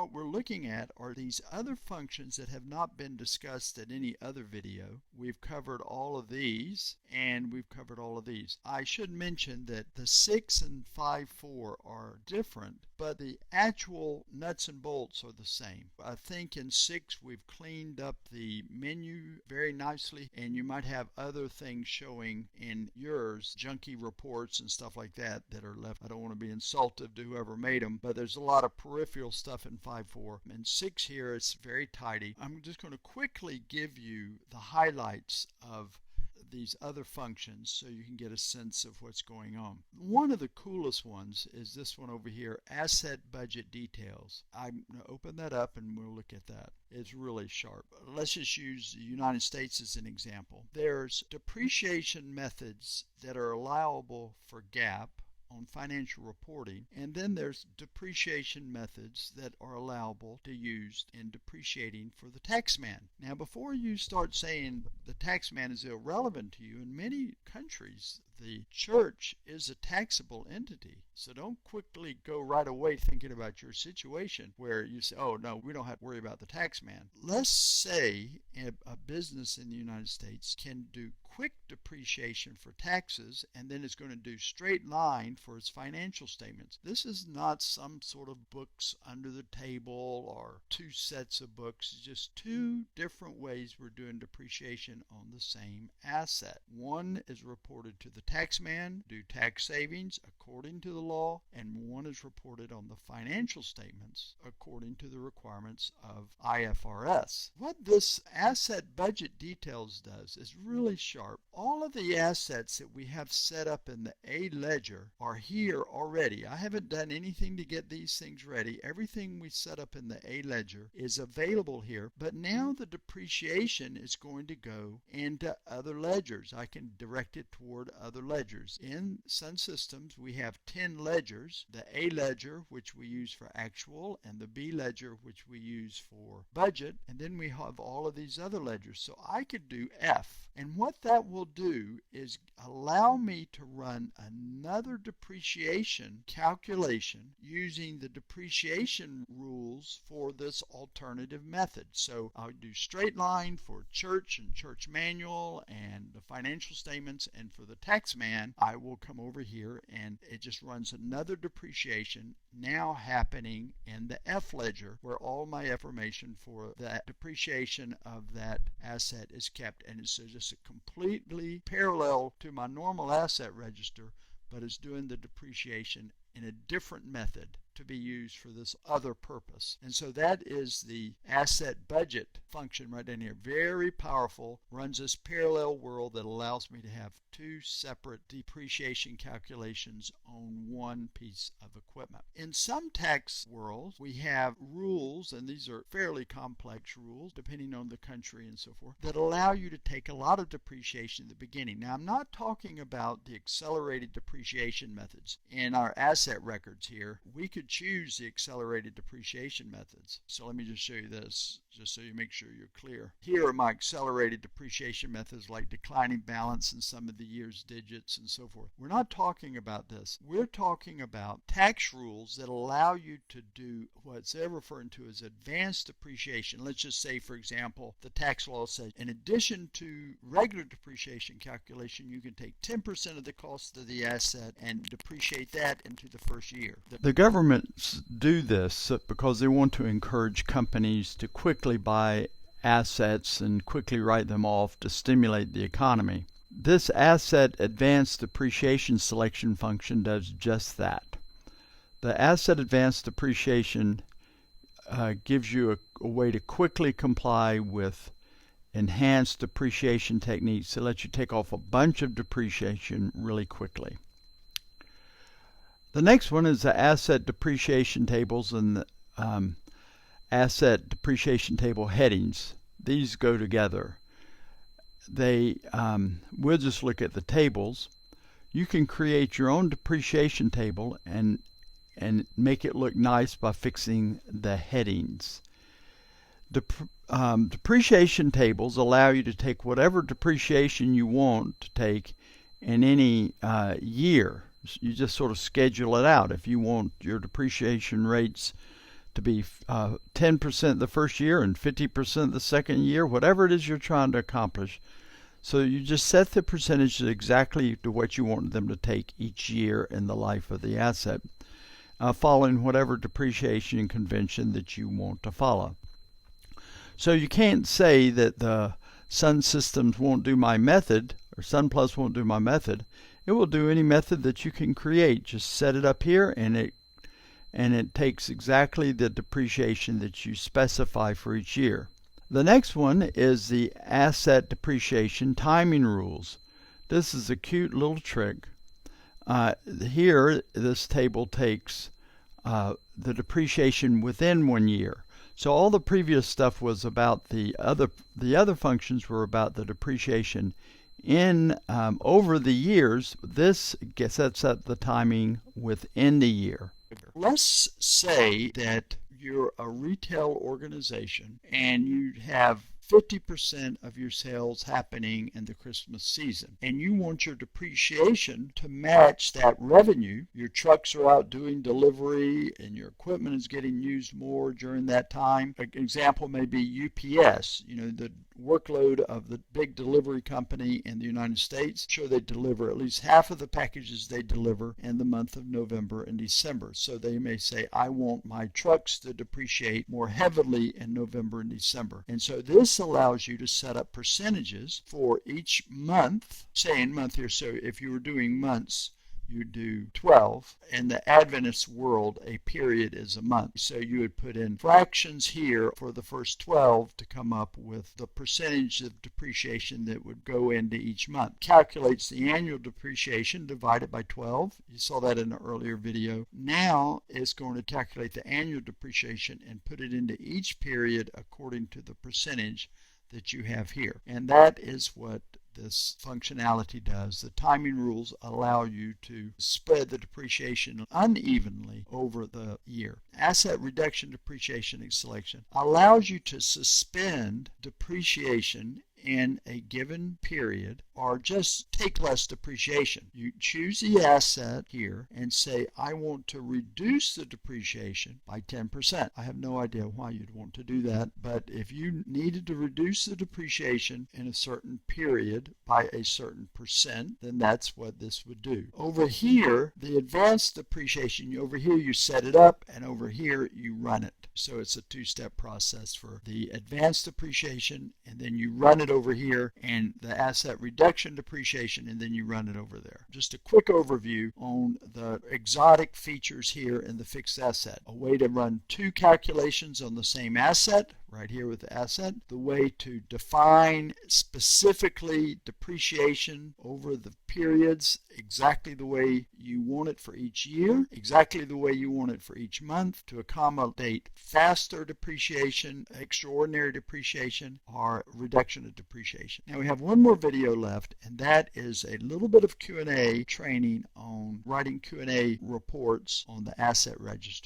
what we're looking at are these other functions that have not been discussed in any other video. We've covered all of these, and we've covered all of these. I should mention that the 6 and 5.4 are different, but the actual nuts and bolts are the same. I think in 6 we've cleaned up the menu very nicely, and you might have other things showing in yours, junky reports and stuff like that are left. I don't want to be insultive to whoever made them, but there's a lot of peripheral stuff in 5.4. In 6 here, it's very tidy. I'm just going to quickly give you the highlights of these other functions so you can get a sense of what's going on. One of the coolest ones is this one over here, Asset Budget Details. I'm going to open that up and we'll look at that. It's really sharp. Let's just use the United States as an example. There's depreciation methods that are allowable for GAAP on financial reporting, and then there's depreciation methods that are allowable to use in depreciating for the taxman. Now, before you start saying the taxman is irrelevant to you, in many countries the church is a taxable entity. So don't quickly go right away thinking about your situation where you say, oh no, we don't have to worry about the taxman. Let's say a business in the United States can do quick depreciation for taxes, and then it's going to do straight line for its financial statements. This is not some sort of books under the table or two sets of books. It's just two different ways we're doing depreciation on the same asset. One is reported to the taxman, do tax savings according to the law, and one is reported on the financial statements according to the requirements of IFRS. What this asset budget details does is really sharp. All of the assets that we have set up in the A ledger are here already. I haven't done anything to get these things ready. Everything we set up in the A ledger is available here, but now the depreciation is going to go into other ledgers. I can direct it toward other ledgers. In Sun Systems, we have 10 ledgers, the A ledger, which we use for actual, and the B ledger, which we use for budget, and then we have all of these other ledgers. So I could do F. And what that will do is allow me to run another depreciation calculation using the depreciation rules for this alternative method. So I'll do straight line for church and church manual and the financial statements, and for the taxman, I will come over here and it just runs another depreciation now happening in the F ledger where all my information for that depreciation of that asset is kept, and it's just completely parallel to my normal asset register, but it's doing the depreciation in a different method to be used for this other purpose. And so that is the asset budget function right in here. Very powerful, runs this parallel world that allows me to have two separate depreciation calculations on one piece of equipment. In some tax worlds, we have rules, and these are fairly complex rules depending on the country and so forth, that allow you to take a lot of depreciation at the beginning. Now, I'm not talking about the accelerated depreciation methods. In our asset records here, we could choose the accelerated depreciation methods. So let me just show you this, just so you make sure you're clear. Here are my accelerated depreciation methods like declining balance and some of the year's digits and so forth. We're not talking about this. We're talking about tax rules that allow you to do what's they're referring to as advanced depreciation. Let's just say, for example, the tax law says in addition to regular depreciation calculation, you can take 10% of the cost of the asset and depreciate that into the first year. The governments do this because they want to encourage companies to quickly buy assets and quickly write them off to stimulate the economy. This asset advanced depreciation selection function does just that. The asset advanced depreciation gives you a way to quickly comply with enhanced depreciation techniques that let you take off a bunch of depreciation really quickly. The next one is the asset depreciation tables and the asset depreciation table headings. These go together. We'll just look at the tables. You can create your own depreciation table and make it look nice by fixing the headings. Depreciation tables allow you to take whatever depreciation you want to take in any year. You just sort of schedule it out. If you want your depreciation rates to be 10% the first year and 50% the second year, whatever it is you're trying to accomplish. So you just set the percentages exactly to what you want them to take each year in the life of the asset, following whatever depreciation convention that you want to follow. So you can't say that the Sun Systems won't do my method, or Sun Plus won't do my method. It will do any method that you can create. Just set it up here, and it takes exactly the depreciation that you specify for each year. The next one is the asset depreciation timing rules. This is a cute little trick. Here, this table takes the depreciation within 1 year. So all the previous stuff was about the other functions were about the depreciation in over the years. This sets up the timing within the year. Let's say that you're a retail organization and you have 50% of your sales happening in the Christmas season, and you want your depreciation to match that revenue. Your trucks are out doing delivery and your equipment is getting used more during that time. An example may be UPS, the workload of the big delivery company in the United States. Sure, they deliver at least half of the packages they deliver in the month of November and December. So they may say, I want my trucks to depreciate more heavily in November and December. And so this allows you to set up percentages for each month, say in month here. So if you were doing months, you do 12. In the Adventist world, a period is a month. So you would put in fractions here for the first 12 to come up with the percentage of depreciation that would go into each month. Calculates the annual depreciation divided by 12. You saw that in an earlier video. Now it's going to calculate the annual depreciation and put it into each period according to the percentage that you have here. And that is what this functionality does. The timing rules allow you to spread the depreciation unevenly over the year. Asset reduction depreciation selection allows you to suspend depreciation in a given period or just take less depreciation. You choose the asset here and say, I want to reduce the depreciation by 10%. I have no idea why you'd want to do that, but if you needed to reduce the depreciation in a certain period by a certain percent, then that's what this would do. Over here, the advanced depreciation, over here you set it up, and over here you run it. So it's a two-step process for the advanced depreciation, and then you run it over here, and the asset reduction depreciation, and then you run it over there. Just a quick overview on the exotic features here in the fixed asset. A way to run two calculations on the same asset, right here with the asset. The way to define specifically depreciation over the periods exactly the way you want it for each year, exactly the way you want it for each month, to accommodate faster depreciation, extraordinary depreciation, or reduction of depreciation. Now we have one more video left, and that is a little bit of Q&A training on writing Q&A reports on the asset register.